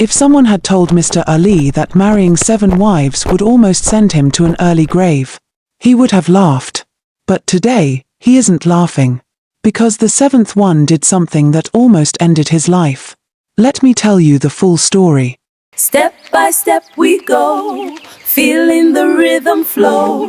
If someone had told Mr. Ali that marrying 7 wives would almost send him to an early grave, he would have laughed. But today, he isn't laughing. Because the 7th one did something that almost ended his life. Let me tell you the full story. Step by step we go, feeling the rhythm flow,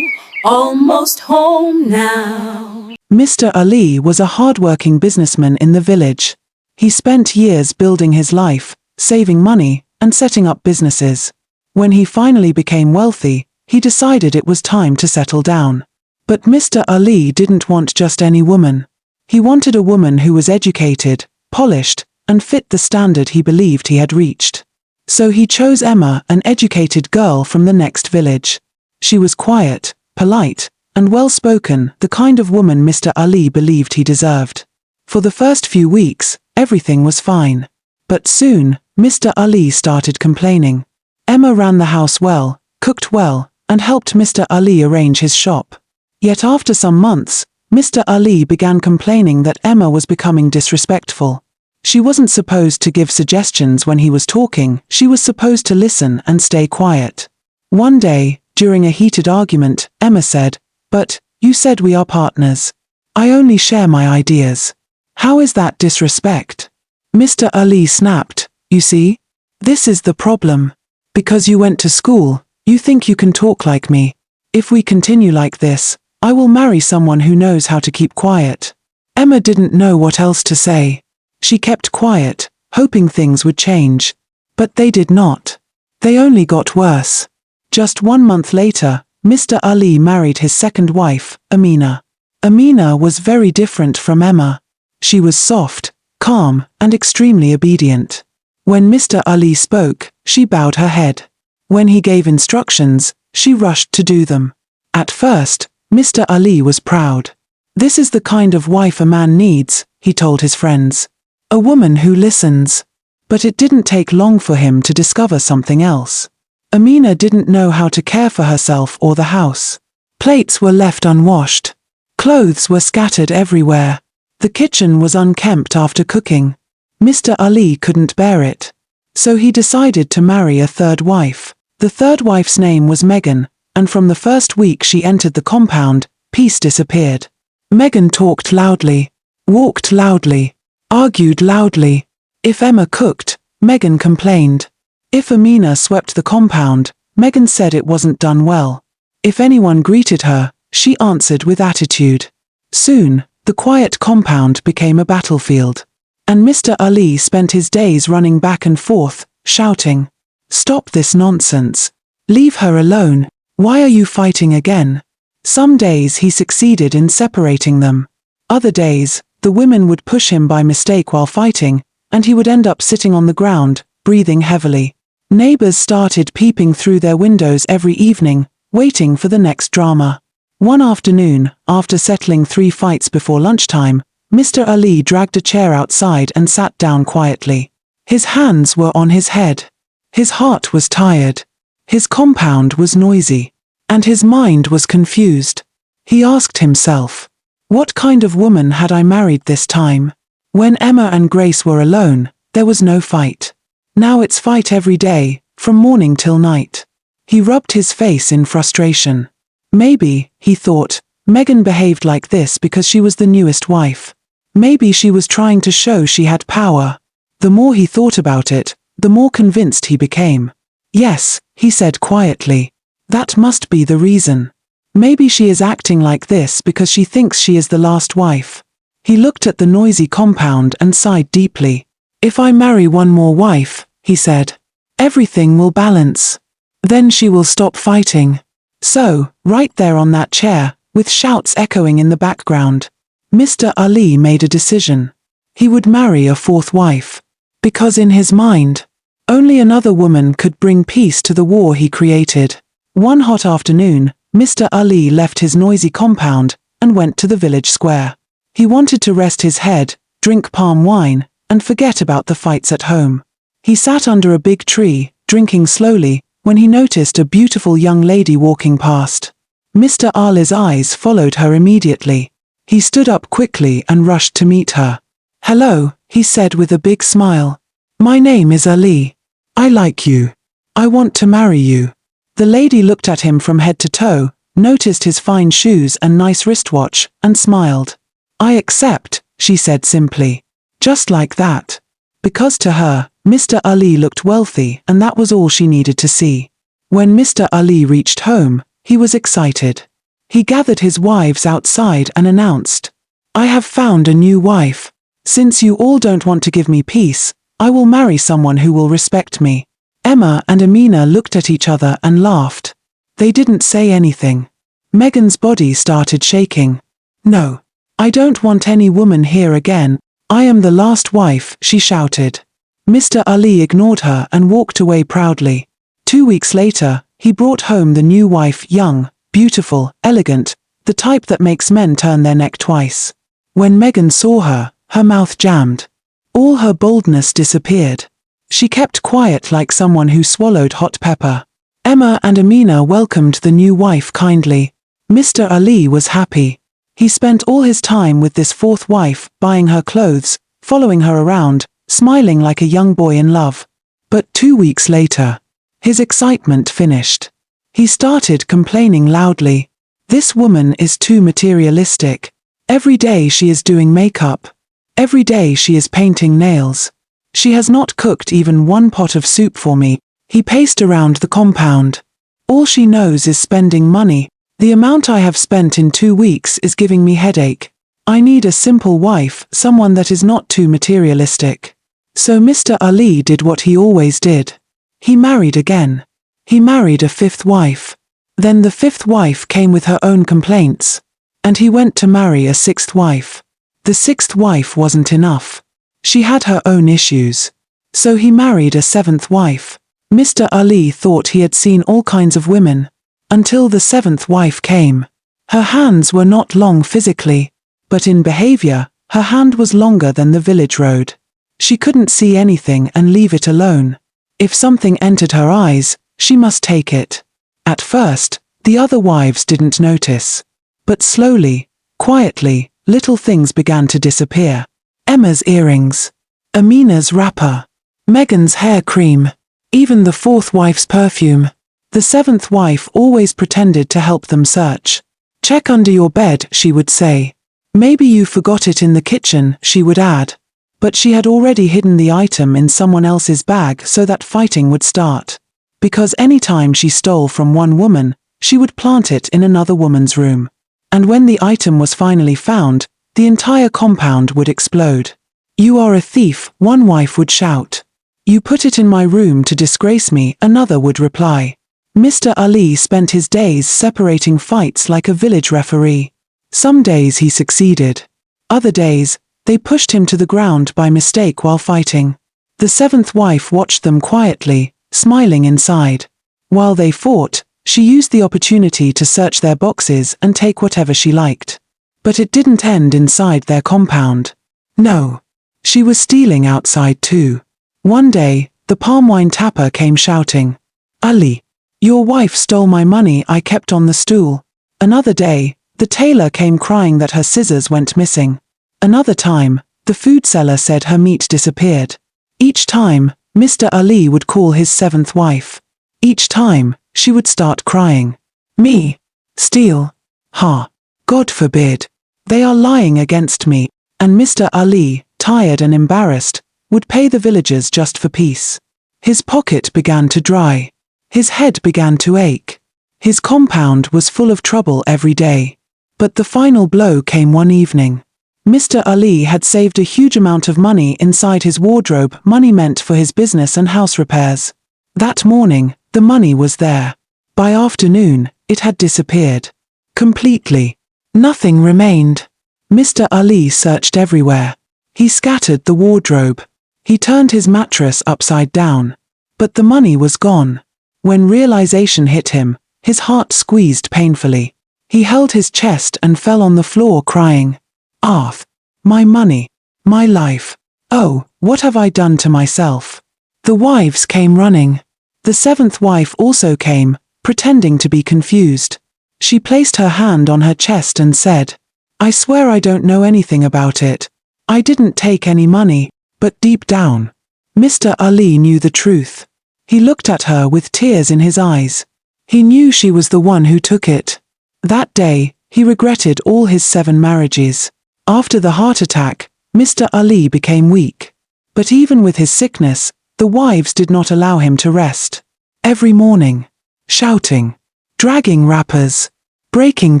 almost home now. Mr. Ali was a hard-working businessman in the village. He spent years building his life, saving money, and setting up businesses. When he finally became wealthy, he decided it was time to settle down. But Mr. Ali didn't want just any woman. He wanted a woman who was educated, polished, and fit the standard he believed he had reached. So he chose Emma, an educated girl from the next village. She was quiet, polite, and well-spoken, the kind of woman Mr. Ali believed he deserved. For the first few weeks, everything was fine. But soon, Mr. Ali started complaining. Emma ran the house well, cooked well, and helped Mr. Ali arrange his shop. Yet after some months, Mr. Ali began complaining that Emma was becoming disrespectful. She wasn't supposed to give suggestions when he was talking, she was supposed to listen and stay quiet. One day, during a heated argument, Emma said, "But, you said we are partners. I only share my ideas. How is that disrespect?" Mr. Ali snapped, "You see? This is the problem. Because you went to school, you think you can talk like me. If we continue like this, I will marry someone who knows how to keep quiet." Emma didn't know what else to say. She kept quiet, hoping things would change. But they did not. They only got worse. Just 1 month later, Mr. Ali married his second wife, Amina. Amina was very different from Emma. She was soft, calm, and extremely obedient. When Mr. Ali spoke, she bowed her head. When he gave instructions, she rushed to do them. At first, Mr. Ali was proud. "This is the kind of wife a man needs," he told his friends. "A woman who listens." But it didn't take long for him to discover something else. Amina didn't know how to care for herself or the house. Plates were left unwashed. Clothes were scattered everywhere. The kitchen was unkempt after cooking. Mr. Ali couldn't bear it. So he decided to marry a third wife. The third wife's name was Megan, and from the first week she entered the compound, peace disappeared. Megan talked loudly, walked loudly, argued loudly. If Emma cooked, Megan complained. If Amina swept the compound, Megan said it wasn't done well. If anyone greeted her, she answered with attitude. Soon, the quiet compound became a battlefield. And Mr. Ali spent his days running back and forth, shouting, "Stop this nonsense. Leave her alone. Why are you fighting again?" Some days he succeeded in separating them. Other days, the women would push him by mistake while fighting, and he would end up sitting on the ground, breathing heavily. Neighbors started peeping through their windows every evening, waiting for the next drama. One afternoon, after settling 3 fights before lunchtime, Mr. Ali dragged a chair outside and sat down quietly. His hands were on his head. His heart was tired. His compound was noisy. And his mind was confused. He asked himself, what kind of woman had I married this time? When Emma and Grace were alone, there was no fight. Now it's fight every day, from morning till night. He rubbed his face in frustration. Maybe, he thought, Megan behaved like this because she was the newest wife. Maybe she was trying to show she had power. The more he thought about it, the more convinced he became. Yes, he said quietly. That must be the reason. Maybe she is acting like this because she thinks she is the last wife. He looked at the noisy compound and sighed deeply. If I marry one more wife, he said, everything will balance. Then she will stop fighting. So, right there on that chair, with shouts echoing in the background, Mr. Ali made a decision. He would marry a 4th wife. Because in his mind, only another woman could bring peace to the war he created. One hot afternoon, Mr. Ali left his noisy compound and went to the village square. He wanted to rest his head, drink palm wine, and forget about the fights at home. He sat under a big tree, drinking slowly, when he noticed a beautiful young lady walking past. Mr. Ali's eyes followed her immediately. He stood up quickly and rushed to meet her. "Hello," he said with a big smile. "My name is Ali. I like you. I want to marry you. The lady looked at him from head to toe, noticed his fine shoes and nice wristwatch, and smiled. I accept, she said simply. Just like that. Because to her, Mr. Ali looked wealthy, and that was all she needed to see. When Mr. Ali reached home, he was excited. He gathered his wives outside and announced, I have found a new wife. Since you all don't want to give me peace, I will marry someone who will respect me. Emma and Amina looked at each other and laughed. They didn't say anything. Megan's body started shaking. No. I don't want any woman here again. I am the last wife, she shouted. Mr. Ali ignored her and walked away proudly. 2 weeks later, he brought home the new wife, young, beautiful, elegant, the type that makes men turn their neck twice. When Megan saw her, her mouth jammed. All her boldness disappeared. She kept quiet like someone who swallowed hot pepper. Emma and Amina welcomed the new wife kindly. Mr. Ali was happy. He spent all his time with this fourth wife, buying her clothes, following her around, smiling like a young boy in love. But 2 weeks later, his excitement finished. He started complaining loudly. This woman is too materialistic. Every day she is doing makeup. Every day she is painting nails. She has not cooked even one pot of soup for me. He paced around the compound. All she knows is spending money. The amount I have spent in 2 weeks is giving me headache. I need a simple wife, someone that is not too materialistic. So Mr. Ali did what he always did. He married again. He married a fifth wife. Then the fifth wife came with her own complaints. And he went to marry a sixth wife. The sixth wife wasn't enough. She had her own issues. So he married a seventh wife. Mr. Ali thought he had seen all kinds of women. Until the seventh wife came. Her hands were not long physically, but in behavior, her hand was longer than the village road. She couldn't see anything and leave it alone. If something entered her eyes, she must take it. At first, the other wives didn't notice. But slowly, quietly, little things began to disappear. Emma's earrings. Amina's wrapper. Megan's hair cream. Even the fourth wife's perfume. The seventh wife always pretended to help them search. Check under your bed, she would say. Maybe you forgot it in the kitchen, she would add. But she had already hidden the item in someone else's bag so that fighting would start. Because any time she stole from one woman, she would plant it in another woman's room. And when the item was finally found, the entire compound would explode. You are a thief, one wife would shout. You put it in my room to disgrace me, another would reply. Mr. Ali spent his days separating fights like a village referee. Some days he succeeded. Other days, they pushed him to the ground by mistake while fighting. The seventh wife watched them quietly, smiling inside. While they fought, she used the opportunity to search their boxes and take whatever she liked. But it didn't end inside their compound. No. She was stealing outside too. One day, the palm wine tapper came shouting, Ali, your wife stole my money I kept on the stool. Another day, the tailor came crying that her scissors went missing. Another time, the food seller said her meat disappeared. Each time, Mr. Ali would call his seventh wife. Each time, she would start crying. Me? Steal? Ha! God forbid. They are lying against me. And Mr. Ali, tired and embarrassed, would pay the villagers just for peace. His pocket began to dry. His head began to ache. His compound was full of trouble every day. But the final blow came one evening. Mr. Ali had saved a huge amount of money inside his wardrobe, money meant for his business and house repairs. That morning, the money was there. By afternoon, it had disappeared. Completely. Nothing remained. Mr. Ali searched everywhere. He scattered the wardrobe. He turned his mattress upside down. But the money was gone. When realization hit him, his heart squeezed painfully. He held his chest and fell on the floor crying, Arth, my money, my life. Oh, what have I done to myself? The wives came running. The seventh wife also came, pretending to be confused. She placed her hand on her chest and said, I swear I don't know anything about it. I didn't take any money, but deep down, Mr. Ali knew the truth. He looked at her with tears in his eyes. He knew she was the one who took it. That day, he regretted all his 7 marriages. After the heart attack, Mr. Ali became weak. But even with his sickness, the wives did not allow him to rest. Every morning, shouting, dragging wrappers, breaking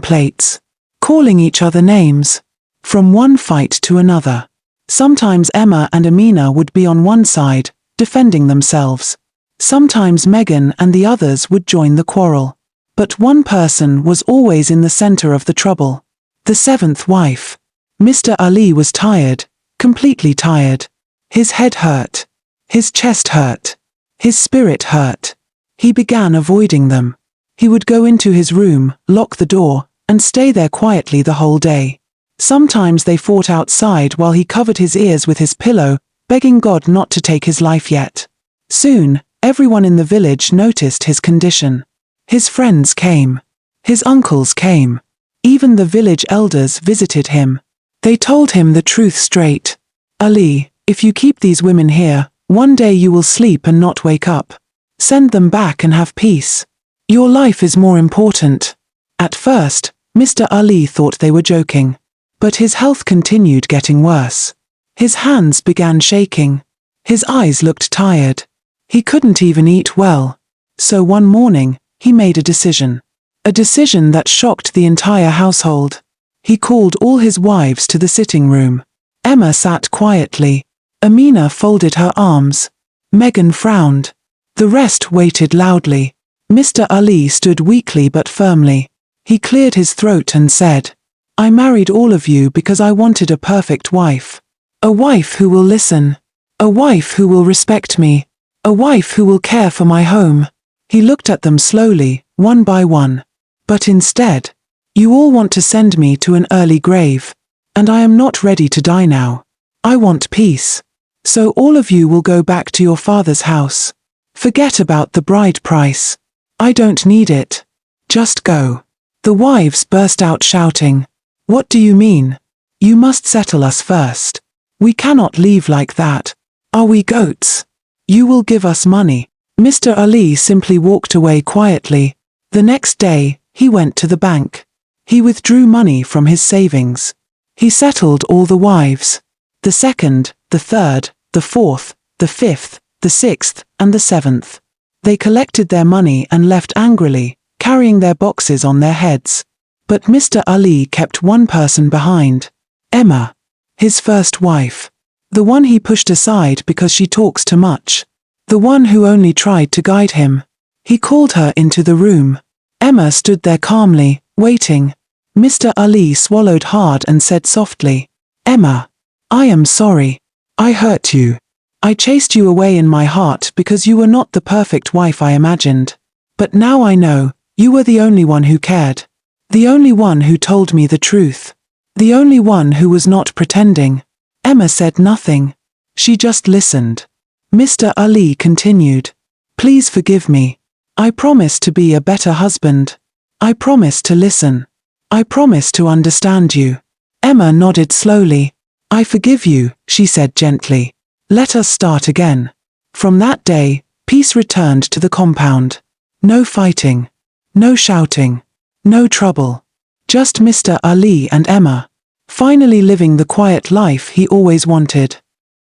plates, calling each other names, from one fight to another. Sometimes Emma and Amina would be on one side, defending themselves. Sometimes Megan and the others would join the quarrel. But one person was always in the center of the trouble. The 7th wife. Mr. Ali was tired, completely tired. His head hurt. His chest hurt. His spirit hurt. He began avoiding them. He would go into his room, lock the door, and stay there quietly the whole day. Sometimes they fought outside while he covered his ears with his pillow, begging God not to take his life yet. Soon, everyone in the village noticed his condition. His friends came. His uncles came. Even the village elders visited him. They told him the truth straight. Ali, if you keep these women here, one day you will sleep and not wake up. Send them back and have peace. Your life is more important. At first, Mr. Ali thought they were joking. But his health continued getting worse. His hands began shaking. His eyes looked tired. He couldn't even eat well. So one morning, he made a decision. A decision that shocked the entire household. He called all his wives to the sitting room. Emma sat quietly. Amina folded her arms. Megan frowned. The rest waited loudly. Mr. Ali stood weakly but firmly. He cleared his throat and said, I married all of you because I wanted a perfect wife. A wife who will listen. A wife who will respect me. A wife who will care for my home. He looked at them slowly, one by one. But instead, you all want to send me to an early grave. And I am not ready to die now. I want peace. So all of you will go back to your father's house. Forget about the bride price. I don't need it. Just go. The wives burst out shouting. What do you mean? You must settle us first. We cannot leave like that. Are we goats? You will give us money. Mr. Ali simply walked away quietly. The next day, he went to the bank. He withdrew money from his savings. He settled all the wives. The 2nd, the 3rd, the 4th, the 5th, the 6th, and the 7th. They collected their money and left angrily, carrying their boxes on their heads. But Mr. Ali kept one person behind. Emma. His first wife. The one he pushed aside because she talks too much. The one who only tried to guide him. He called her into the room. Emma stood there calmly, waiting. Mr. Ali swallowed hard and said softly, Emma, I am sorry. I hurt you. I chased you away in my heart because you were not the perfect wife I imagined. But now I know, you were the only one who cared. The only one who told me the truth. The only one who was not pretending. Emma said nothing. She just listened. Mr. Ali continued. Please forgive me. I promise to be a better husband. I promise to listen. I promise to understand you. Emma nodded slowly. I forgive you, she said gently. Let us start again. From that day, peace returned to the compound. No fighting. No shouting. No trouble. Just Mr. Ali and Emma. Finally living the quiet life he always wanted.